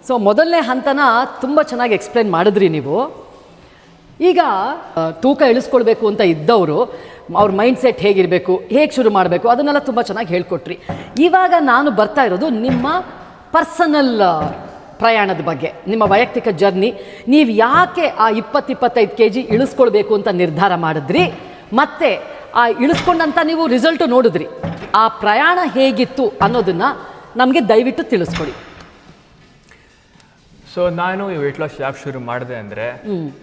So ಮೊದಲನೇ ಹಂತನ ತುಂಬ ಚೆನ್ನಾಗಿ ಎಕ್ಸ್ಪ್ಲೇನ್ ಮಾಡಿದ್ರಿ ನೀವು. ಈಗ ತೂಕ ಇಳಿಸ್ಕೊಳ್ಬೇಕು ಅಂತ ಇದ್ದವರು ಅವ್ರ ಮೈಂಡ್ ಸೆಟ್ ಹೇಗಿರಬೇಕು, ಹೇಗೆ ಶುರು ಮಾಡಬೇಕು, ಅದನ್ನೆಲ್ಲ ತುಂಬ ಚೆನ್ನಾಗಿ ಹೇಳ್ಕೊಟ್ರಿ. ಇವಾಗ ನಾನು ಬರ್ತಾ ಇರೋದು ನಿಮ್ಮ ಪರ್ಸನಲ್ ಪ್ರಯಾಣದ ಬಗ್ಗೆ, ನಿಮ್ಮ ವೈಯಕ್ತಿಕ ಜರ್ನಿ. ನೀವು ಯಾಕೆ ಆ 20-25 kg ಇಳಿಸ್ಕೊಳ್ಬೇಕು ಅಂತ ನಿರ್ಧಾರ ಮಾಡಿದ್ರಿ, ಮತ್ತು ಆ ಇಳಿಸ್ಕೊಂಡಂಥ ನೀವು ರಿಸಲ್ಟು ನೋಡಿದ್ರಿ, ಆ ಪ್ರಯಾಣ ಹೇಗಿತ್ತು ಅನ್ನೋದನ್ನು ನಮಗೆ ದಯವಿಟ್ಟು ತಿಳಿಸ್ಕೊಡಿ. ಸೊ ನಾನು ಈ ವೆಯ್ಟ್ ಲಾಸ್ ಯಾಕೆ ಶುರು ಮಾಡಿದೆ ಅಂದರೆ,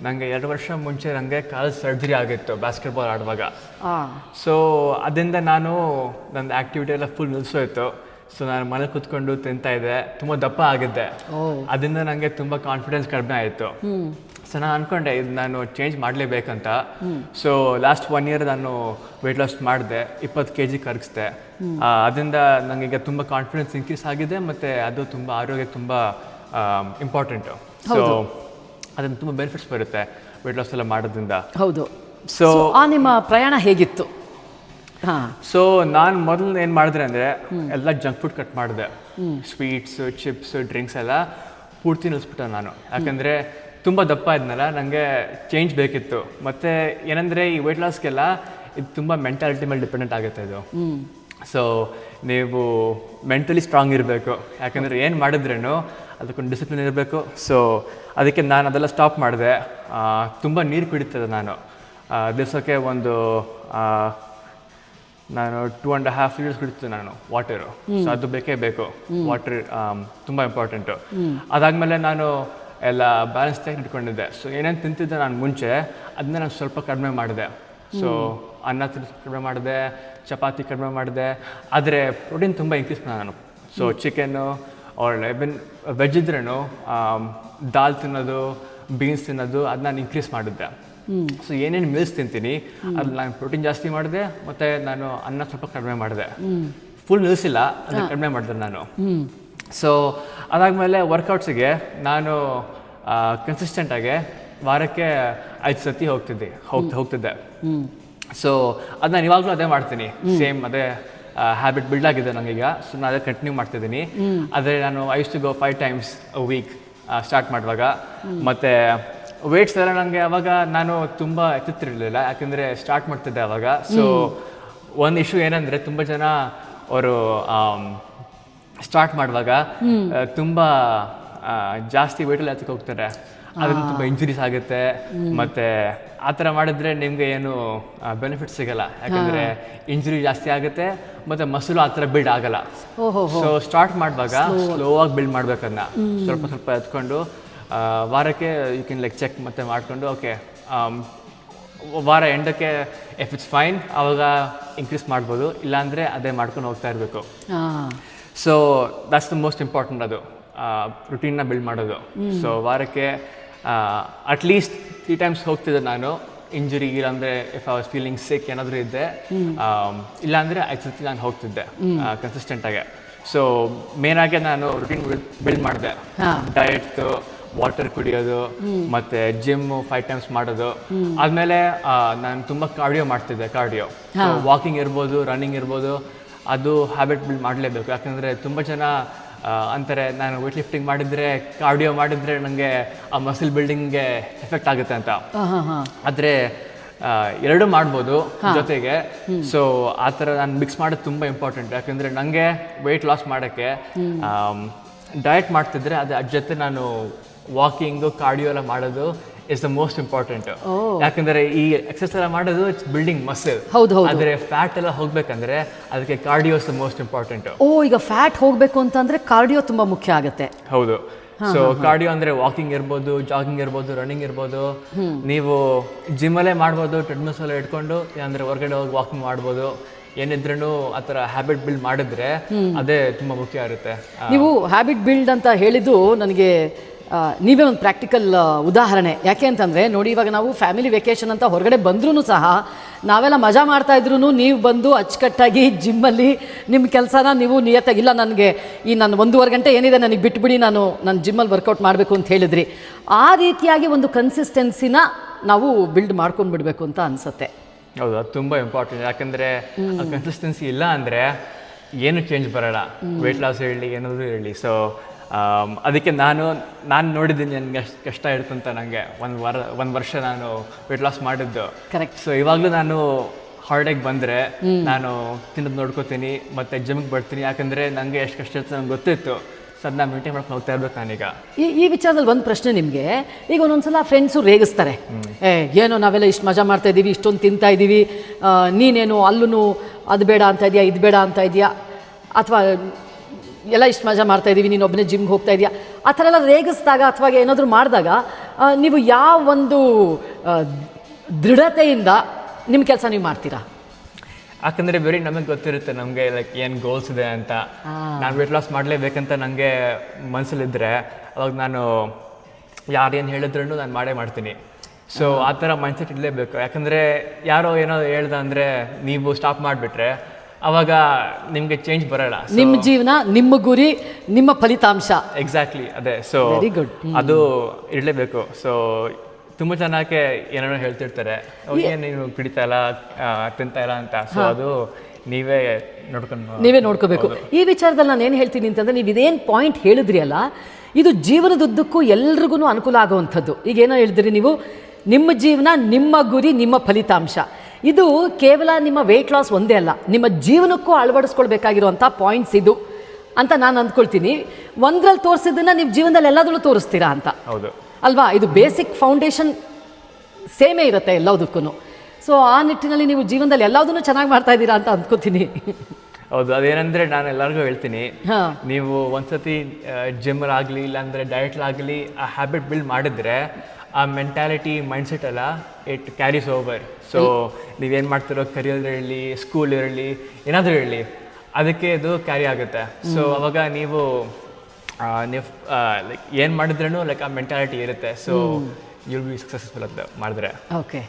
ನನಗೆ 2 ವರ್ಷ ಮುಂಚೆ ನನಗೆ ಕಾಲು ಸರ್ಜರಿ ಆಗಿತ್ತು ಬಾಸ್ಕೆಟ್ಬಾಲ್ ಆಡುವಾಗ. ಸೊ ಅದರಿಂದ ನಾನು ನನ್ನ ಆ್ಯಕ್ಟಿವಿಟಿ ಎಲ್ಲ ಫುಲ್ ನಿಲ್ಲಿಸೋಯ್ತು. ಸೊ ನಾನು ಮನೇಲಿ ಕೂತ್ಕೊಂಡು ತಿಂತಾ ಇದ್ದೆ, ತುಂಬ ದಪ್ಪ ಆಗಿದ್ದೆ. ಅದರಿಂದ ನನಗೆ ತುಂಬ ಕಾನ್ಫಿಡೆನ್ಸ್ ಕಡಿಮೆ ಆಯಿತು. ಸೊ ನಾನು ಅಂದ್ಕೊಂಡೆ ಇದು ನಾನು ಚೇಂಜ್ ಮಾಡಲೇಬೇಕಂತ. ಸೊ ಲಾಸ್ಟ್ 1 year ನಾನು ವೆಯ್ಟ್ ಲಾಸ್ ಮಾಡಿದೆ, 20 kg ಕರಗಿಸ್ದೆ. ಅದರಿಂದ ನನಗೆ ತುಂಬ ಕಾನ್ಫಿಡೆನ್ಸ್ ಇನ್ಕ್ರೀಸ್ ಆಗಿದೆ, ಮತ್ತು ಅದು ತುಂಬ ಆರೋಗ್ಯಕ್ಕೆ ತುಂಬ ಇಂಪಾರ್ಟೆಂಟು. ಸೊ ಅದನ್ನು ತುಂಬ ಬೆನಿಫಿಟ್ಸ್ ಬರುತ್ತೆ ವೆಯ್ಟ್ ಲಾಸ್ ಎಲ್ಲ ಮಾಡೋದ್ರಿಂದ. ಹೌದು. ಸೊ ಆ ನಿಮ್ಮ ಪ್ರಯಾಣ ಹೇಗಿತ್ತು? ಸೊ ನಾನು ಮೊದಲು ಏನು ಮಾಡಿದ್ರೆ ಅಂದರೆ, ಎಲ್ಲ ಜಂಕ್ ಫುಡ್ ಕಟ್ ಮಾಡಿದೆ. ಸ್ವೀಟ್ಸು, ಚಿಪ್ಸು, ಡ್ರಿಂಕ್ಸ್ ಎಲ್ಲ ಪೂರ್ತಿ ನಿಲ್ಲಿಸ್ಬಿಟ್ಟೆ ನಾನು. ಯಾಕಂದರೆ ತುಂಬ ದಪ್ಪ ಇದ್ನಲ್ಲ, ನನಗೆ ಚೇಂಜ್ ಬೇಕಿತ್ತು. ಮತ್ತು ಏನಂದರೆ ಈ ವೆಯ್ಟ್ ಲಾಸ್ಗೆಲ್ಲ ಇದು ತುಂಬ ಮೆಂಟಾಲಿಟಿ ಮೇಲೆ ಡಿಪೆಂಡೆಂಟ್ ಆಗುತ್ತೆ ಇದು. ಸೊ ನೀವು ಮೆಂಟಲಿ ಸ್ಟ್ರಾಂಗ್ ಇರಬೇಕು, ಯಾಕಂದರೆ ಏನು ಮಾಡಿದ್ರೇನು ಅದಕ್ಕೊಂದು ಡಿಸಿಪ್ಲಿನ್ ಇರಬೇಕು. ಸೊ ಅದಕ್ಕೆ ನಾನು ಅದೆಲ್ಲ ಸ್ಟಾಪ್ ಮಾಡಿದೆ. ತುಂಬ ನೀರು ಕುಡಿತದೆ ನಾನು ದಿವಸಕ್ಕೆ ನಾನು 2.5 liters ಕುಡಿತೀನಿ ನಾನು ವಾಟರು. ಸೊ ಅದು ಬೇಕೇ ಬೇಕು, ವಾಟರ್ ತುಂಬ ಇಂಪಾರ್ಟೆಂಟು. ಅದಾದಮೇಲೆ ನಾನು ಎಲ್ಲ ಬ್ಯಾಲೆನ್ಸ್ ಆಗಿ ಇಟ್ಕೊಂಡಿದ್ದೆ. ಸೊ ಏನೇನು ತಿಂತಿದ್ದೆ ನಾನು ಮುಂಚೆ, ಅದನ್ನ ನಾನು ಸ್ವಲ್ಪ ಕಡಿಮೆ ಮಾಡಿದೆ. ಸೊ ಅನ್ನ ಕಡಿಮೆ ಮಾಡಿದೆ, ಚಪಾತಿ ಕಡಿಮೆ ಮಾಡಿದೆ, ಆದರೆ ಪ್ರೋಟೀನ್ ತುಂಬ ಇನ್ಕ್ರೀಸ್ ಮಾಡಿದೆ ನಾನು. ಸೊ ಚಿಕನ್ನು ಇವನ್ ವೆಜ್ ಇದ್ರೂ ದಾಲ್ ತಿನ್ನೋದು, ಬೀನ್ಸ್ ತಿನ್ನೋದು, ಅದು ನಾನು ಇನ್ಕ್ರೀಸ್ ಮಾಡಿದ್ದೆ. ಸೊ ಏನೇನು ಮೀಲ್ಸ್ ತಿಂತೀನಿ ಅದು ನಾನು ಪ್ರೋಟೀನ್ ಜಾಸ್ತಿ ಮಾಡಿದೆ, ಮತ್ತು ನಾನು ಅನ್ನ ಸ್ವಲ್ಪ ಕಡಿಮೆ ಮಾಡಿದೆ. ಫುಲ್ ನಿಲ್ಲಿಸಿಲ್ಲ, ಅದನ್ನ ಕಡಿಮೆ ಮಾಡಿದೆ ನಾನು. ಸೊ ಅದಾದಮೇಲೆ ವರ್ಕೌಟ್ಸಿಗೆ ನಾನು ಕನ್ಸಿಸ್ಟೆಂಟಾಗಿ ವಾರಕ್ಕೆ 5 ಸತಿ ಹೋಗ್ತಿದ್ದೆ. ಸೊ ಅದು ನಾನು ಇವಾಗಲೂ ಅದೇ ಮಾಡ್ತೀನಿ, ಸೇಮ್ ಅದೇ ಹ್ಯಾಬಿಟ್ ಬಿಲ್ಡ್ ಆಗಿದೆ ನನಗೀಗ. ಸೊ ನಾನು ಅದೇ ಕಂಟಿನ್ಯೂ ಮಾಡ್ತಿದ್ದೀನಿ. ಆದರೆ ನಾನು I use to go 5 times a week start ಮಾಡುವಾಗ. ಮತ್ತು ವೇಟ್ಸ್ ಎಲ್ಲ ನನಗೆ ಅವಾಗ ನಾನು ತುಂಬ ಎತ್ತುತ್ತಿರಲಿಲ್ಲ, ಯಾಕಂದರೆ ಸ್ಟಾರ್ಟ್ ಮಾಡ್ತಿದ್ದೆ ಅವಾಗ. ಸೊ ಒಂದು ಇಶ್ಯೂ ಏನಂದರೆ, ತುಂಬ ಜನ ಅವರು ಸ್ಟಾರ್ಟ್ ಮಾಡುವಾಗ ತುಂಬ ಜಾಸ್ತಿ ವೇಟಲ್ಲಿ ಎತ್ತಕ್ಕೆ ಹೋಗ್ತಾರೆ, ಅದರಿಂದ ತುಂಬ ಇಂಜುರೀಸ್ ಆಗುತ್ತೆ. ಮತ್ತು ಆ ಥರ ಮಾಡಿದ್ರೆ ನಿಮಗೆ ಏನು ಬೆನಿಫಿಟ್ ಸಿಗಲ್ಲ, ಯಾಕಂದರೆ ಇಂಜುರಿ ಜಾಸ್ತಿ ಆಗುತ್ತೆ, ಮತ್ತು ಮಸಲು ಆ ಥರ ಬಿಲ್ಡ್ ಆಗಲ್ಲ. ಸೊ ಸ್ಟಾರ್ಟ್ ಮಾಡುವಾಗ ಸ್ಲೋ ಆಗಿ ಬಿಲ್ಡ್ ಮಾಡಬೇಕನ್ನ, ಸ್ವಲ್ಪ ಸ್ವಲ್ಪ ಎತ್ಕೊಂಡು ವಾರಕ್ಕೆ ಯು ಕ್ಯಾನ್ ಚೆಕ್ ಮತ್ತೆ ಮಾಡಿಕೊಂಡು, ಓಕೆ ವಾರ ಎಂಡಕ್ಕೆ ಇಫ್ ಇಟ್ಸ್ ಫೈನ್ ಆವಾಗ ಇನ್ಕ್ರೀಸ್ ಮಾಡ್ಬೋದು, ಇಲ್ಲಾಂದರೆ ಅದೇ ಮಾಡ್ಕೊಂಡು ಹೋಗ್ತಾ ಇರಬೇಕು. So that's the most important, ಅದು ರುಟೀನ್ನ ಬಿಲ್ಡ್ ಮಾಡೋದು. ಸೊ ವಾರಕ್ಕೆ ಅಟ್ಲೀಸ್ಟ್ 3 times ಹೋಗ್ತಿದ್ದೆ ನಾನು. ಇಂಜುರಿ ಇಲ್ಲಾಂದರೆ ಇಫ್ ಐ ವಾಸ್ ಫೀಲಿಂಗ್ ಸಿಕ್ ಏನಾದರೂ ಇದ್ದೆ, ಇಲ್ಲಾಂದರೆ 5 ಸತಿ ನಾನು ಹೋಗ್ತಿದ್ದೆ ಕನ್ಸಿಸ್ಟೆಂಟಾಗಿ. ಸೊ ಮೇನಾಗಿ ನಾನು ರುಟೀನ್ ಬಿಲ್ಡ್ ಮಾಡಿದೆ. ಡಯೆಟ್ಟು, ವಾಟರ್ ಕುಡಿಯೋದು, ಮತ್ತು ಜಿಮ್ಮು 5 times ಮಾಡೋದು. ಆದಮೇಲೆ ನಾನು ತುಂಬ ಕಾರ್ಡಿಯೋ ಮಾಡ್ತಿದ್ದೆ. ವಾಕಿಂಗ್ ಇರ್ಬೋದು, ರನ್ನಿಂಗ್ ಇರ್ಬೋದು, ಅದು ಹ್ಯಾಬಿಟ್ ಬಿಲ್ಡ್ ಮಾಡಲೇಬೇಕು. ಯಾಕಂದರೆ ತುಂಬ ಜನ ಅಂತಾರೆ, ನಾನು ವೇಟ್ ಲಿಫ್ಟಿಂಗ್ ಮಾಡಿದರೆ, ಕಾರ್ಡಿಯೋ ಮಾಡಿದರೆ ನನಗೆ ಆ ಮಸಲ್ ಬಿಲ್ಡಿಂಗ್ಗೆ ಎಫೆಕ್ಟ್ ಆಗುತ್ತೆ ಅಂತ. ಆದರೆ ಎರಡೂ ಮಾಡ್ಬೋದು ಜೊತೆಗೆ. ಸೊ ಆ ಥರ ನಾನು ಮಿಕ್ಸ್ ಮಾಡೋದು ತುಂಬ ಇಂಪಾರ್ಟೆಂಟ್. ಯಾಕಂದರೆ ನನಗೆ ವೆಯ್ಟ್ ಲಾಸ್ ಮಾಡೋಕ್ಕೆ ಡಯಟ್ ಮಾಡ್ತಿದ್ರೆ ಅದ್ರ ಜೊತೆ ನಾನು ವಾಕಿಂಗು, ಕಾರ್ಡಿಯೋ ಎಲ್ಲ ಮಾಡೋದು ಇಸ್ ದ ಮೋಸ್ಟ್ ಇಂಪಾರ್ಟೆಂಟ್. ಯಾಕಂದರೆ ಈ ಎಕ್ಸರ್ಸೈಸ್ ಎಲ್ಲ ಮಾಡೋದು ಇಟ್ಸ್ ಬಿಲ್ಡಿಂಗ್ ಮಸಲ್. ಆದರೆ ಫ್ಯಾಟ್ ಎಲ್ಲ ಹೋಗ್ಬೇಕಂದ್ರೆ ಅದಕ್ಕೆ cardio is the most important. ಈಗ ಫ್ಯಾಟ್ ಹೋಗಬೇಕು ಅಂತಂದ್ರೆ ಕಾರ್ಡಿಯೋ ತುಂಬ ಮುಖ್ಯ ಆಗುತ್ತೆ. ಹೌದು. ಸೊ ಕಾರ್ಡಿಯೋ ಅಂದರೆ ವಾಕಿಂಗ್ ಇರ್ಬೋದು, ಜಾಗಿಂಗ್ ಇರ್ಬೋದು, ರನ್ನಿಂಗ್ ಇರ್ಬೋದು. ನೀವು ಜಿಮ್ಮಲ್ಲೇ ಮಾಡ್ಬೋದು, ಟ್ರೆಡ್ಮಿಲ್ಸ್ ಎಲ್ಲ ಇಟ್ಕೊಂಡು, ಅಂದರೆ ಹೊರಗಡೆ ಹೋಗಿ ವಾಕಿಂಗ್ ಮಾಡ್ಬೋದು. ಏನಿದ್ರೂ ಆ ಥರ ಹ್ಯಾಬಿಟ್ ಬಿಲ್ಡ್ ಮಾಡಿದ್ರೆ ಅದೇ ತುಂಬ ಮುಖ್ಯ ಇರುತ್ತೆ. ನೀವು ಹ್ಯಾಬಿಟ್ ಬಿಲ್ಡ್ ಅಂತ ಹೇಳಿದ್ದು ನನಗೆ ನೀವೇ ಒಂದು ಪ್ರಾಕ್ಟಿಕಲ್ ಉದಾಹರಣೆ. ಯಾಕೆ ಅಂತಂದರೆ ನೋಡಿ, ಇವಾಗ ನಾವು ಫ್ಯಾಮಿಲಿ ವೆಕೇಷನ್ ಅಂತ ಹೊರಗಡೆ ಬಂದ್ರೂ ಸಹ ನಾವೆಲ್ಲ ಮಜಾ ಮಾಡ್ತಾಯಿದ್ರು, ನೀವು ಬಂದು ಅಚ್ಚುಕಟ್ಟಾಗಿ ಜಿಮ್ಮಲ್ಲಿ ನಿಮ್ಮ ಕೆಲಸನ ನೀವು ನಿಯತ್ತಾಗಿಲ್ಲ, ನನಗೆ ಈ ನಾನು 1.5 ಗಂಟೆ ಏನಿದೆ ನನಗೆ ಬಿಟ್ಬಿಡಿ, ನಾನು ಜಿಮ್ಮಲ್ಲಿ ವರ್ಕೌಟ್ ಮಾಡಬೇಕು ಅಂತ ಹೇಳಿದ್ರಿ. ಆ ರೀತಿಯಾಗಿ ಒಂದು ಕನ್ಸಿಸ್ಟೆನ್ಸಿನ ನಾವು ಬಿಲ್ಡ್ ಮಾಡ್ಕೊಂಡು ಬಿಡಬೇಕು ಅಂತ ಅನಿಸುತ್ತೆ. ಹೌದು, ಅದು ತುಂಬ ಇಂಪಾರ್ಟೆಂಟ್. ಯಾಕಂದರೆ ಕನ್ಸಿಸ್ಟೆನ್ಸಿ ಇಲ್ಲ ಅಂದರೆ ಏನು ಚೇಂಜ್ ಬರೋಲ್ಲ, ವೆಯ್ಟ್ ಲಾಸ್ ಹೇಳಿ ಏನಾದರೂ ಹೇಳಿ. ಸೊ ಅದಕ್ಕೆ ನಾನು ನೋಡಿದ್ದೀನಿ ನನಗೆ ಅಷ್ಟು ಕಷ್ಟ ಇರ್ತಂತ. ನನಗೆ ಒಂದು ವರ್ಷ ನಾನು ವೆಯ್ಟ್ ಲಾಸ್ ಮಾಡಿದ್ದು. ಕರೆಕ್ಟ್. ಸೊ ಇವಾಗಲೂ ನಾನು ಹಾರ್ಡಾಗಿ ಬಂದರೆ ನಾನು ತಿನ್ನೋದು ನೋಡ್ಕೋತೀನಿ ಮತ್ತು ಜಿಮ್ಗೆ ಬರ್ತೀನಿ, ಯಾಕಂದರೆ ನನಗೆ ಎಷ್ಟು ಕಷ್ಟ ಇರುತ್ತೆ ನನಗೆ ಗೊತ್ತಿತ್ತು. ಸೊ ಅದನ್ನ ಮೇಂಟೈನ್ ಮಾಡ್ಕೊಂಡು ಹೋಗ್ತಾ ಇರ್ಬೇಕು ನಾನೀಗ. ಈ ವಿಚಾರದಲ್ಲಿ ಒಂದು ಪ್ರಶ್ನೆ ನಿಮಗೆ. ಈಗ ಒಂದೊಂದ್ಸಲ ಫ್ರೆಂಡ್ಸು ರೇಗಿಸ್ತಾರೆ, ಏನೋ ನಾವೆಲ್ಲ ಇಷ್ಟು ಮಜಾ ಮಾಡ್ತಾ ಇದ್ದೀವಿ, ಇಷ್ಟೊಂದು ತಿಂತಾ ಇದ್ದೀವಿ, ನೀನೇನು ಅಲ್ಲೂ ಅದು ಬೇಡ ಅಂತ ಇದೆಯಾ, ಇದು ಬೇಡ ಅಂತ ಇದೆಯಾ, ಅಥವಾ ಎಲ್ಲ ಇಷ್ಟು ಮಜಾ ಮಾಡ್ತಾ ಇದ್ದೀವಿ, ನೀನು ಒಬ್ಬನೇ ಜಿಮ್ಗೆ ಹೋಗ್ತಾ ಇದೆಯಾ, ಆ ಥರ ಎಲ್ಲ ರೇಗಿಸಿದಾಗ ಅಥವಾ ಏನಾದರೂ ಮಾಡಿದಾಗ ನೀವು ಯಾವ ಒಂದು ದೃಢತೆಯಿಂದ ನಿಮ್ಮ ಕೆಲಸ ನೀವು ಮಾಡ್ತೀರಾ? ಯಾಕಂದರೆ ಬರೀ ನಮಗೆ ಗೊತ್ತಿರುತ್ತೆ ನಮಗೆ ಲೈಕ್ ಏನು ಗೋಲ್ಸ್ ಇದೆ ಅಂತ. ನಾನು ವೆಯ್ಟ್ ಲಾಸ್ ಮಾಡಲೇಬೇಕಂತ ನನಗೆ ಮನಸ್ಸಲ್ಲಿದ್ದರೆ ಅವಾಗ ನಾನು ಯಾರೇನು ಹೇಳಿದ್ರೂ ನಾನು ಮಾಡೇ ಮಾಡ್ತೀನಿ. ಸೊ ಆ ಥರ ಮೈಂಡ್ಸೆಟ್ ಇರಲೇಬೇಕು. ಯಾಕಂದರೆ ಯಾರೋ ಏನೋ ಹೇಳ್ದ ಅಂದರೆ ನೀವು ಸ್ಟಾಪ್ ಮಾಡಿಬಿಟ್ರೆ ಅವಾಗ ನಿಮಗೆ ಚೇಂಜ್ ಬರೋಲ್ಲ. ನಿಮ್ಮ ಜೀವನ, ನಿಮ್ಮ ಗುರಿ, ನಿಮ್ಮ ಫಲಿತಾಂಶ. ಎಕ್ಸಾಕ್ಟ್ಲಿ ಅದೇ. So very good. ಅದು ಇರಲೇಬೇಕು. ಸೊ ತುಂಬ ಜನಕ್ಕೆ ಏನೇನೋ ಹೇಳ್ತಿರ್ತಾರೆ, ಏನು ನೀನು ಕುಡಿತಾ ಇಲ್ಲ, ತಿಂತಾ ಇಲ್ಲ ಅಂತ. ಸೊ ಅದು ನೀವೇ ನೋಡ್ಕೋಬೇಕು. ಈ ವಿಚಾರದಲ್ಲಿ ನಾನು ಏನು ಹೇಳ್ತೀನಿ ಅಂತಂದರೆ, ನೀವು ಇದೇನು ಪಾಯಿಂಟ್ ಹೇಳಿದ್ರಿ ಅಲ್ಲ, ಇದು ಜೀವನದುದ್ದಕ್ಕೂ ಎಲ್ರಿಗೂ ಅನುಕೂಲ ಆಗುವಂಥದ್ದು. ಈಗ ಏನೋ ಹೇಳಿದ್ರಿ ನೀವು, ನಿಮ್ಮ ಜೀವನ, ನಿಮ್ಮ ಗುರಿ, ನಿಮ್ಮ ಫಲಿತಾಂಶ. ಇದು ಕೇವಲ ನಿಮ್ಮ ವೆಯ್ಟ್ ಲಾಸ್ ಒಂದೇ ಅಲ್ಲ, ನಿಮ್ಮ ಜೀವನಕ್ಕೂ ಅಳವಡಿಸ್ಕೊಳ್ಬೇಕಾಗಿರುವಂಥ ಪಾಯಿಂಟ್ಸ್ ಇದು ಅಂತ ನಾನು ಅಂದ್ಕೊಳ್ತೀನಿ. ಒಂದರಲ್ಲಿ ತೋರಿಸಿದ್ದನ್ನು ನೀವು ಜೀವನದಲ್ಲಿ ಎಲ್ಲದರಲ್ಲೂ ತೋರಿಸ್ತೀರಾ ಅಂತ. ಹೌದು ಅಲ್ವಾ? ಇದು ಬೇಸಿಕ್ ಫೌಂಡೇಶನ್ ಸೇಮೇ ಇರುತ್ತೆ ಎಲ್ಲದಕ್ಕೂ. ಸೊ ಆ ನಿಟ್ಟಿನಲ್ಲಿ ನೀವು ಜೀವನದಲ್ಲಿ ಎಲ್ಲದನ್ನೂ ಚೆನ್ನಾಗಿ ಮಾಡ್ತಾ ಇದ್ದೀರಾ ಅಂತ ಅಂದ್ಕೋತೀನಿ. ಹೌದು. ಅದೇನಂದರೆ ನಾನು ಎಲ್ಲರಿಗೂ ಹೇಳ್ತೀನಿ, ನೀವು ಒಂದ್ಸತಿ ಜಿಮ್ಮರಾಗಲಿ ಇಲ್ಲಾಂದರೆ ಡಯಟ್ಲಾಗಲಿ ಆ ಹ್ಯಾಬಿಟ್ ಬಿಲ್ಡ್ ಮಾಡಿದ್ರೆ ಆ ಮೆಂಟ್ಯಾಲಿಟಿ, ಮೈಂಡ್ಸೆಟ್ ಎಲ್ಲ ಇಟ್ ಕ್ಯಾರೀಸ್ ಓವರ್. ಸೊ ನೀವೇನು ಮಾಡ್ತಿರೋ ಕರಿಯರ್ ಇರಲಿ, ಸ್ಕೂಲ್ ಇರಲಿ, ಏನಾದರೂ ಇರಲಿ, ಅದಕ್ಕೆ ಇದು ಕ್ಯಾರಿ ಆಗುತ್ತೆ. ಸೊ ಅವಾಗ ನೀವು ಲೈಕ್ ಏನು ಮಾಡಿದ್ರೂ ಲೈಕ್ ಆ ಮೆಂಟ್ಯಾಲಿಟಿ ಇರುತ್ತೆ. So you will be successful ಅಂತ ಮಾಡಿದ್ರೆ. ಓಕೆ.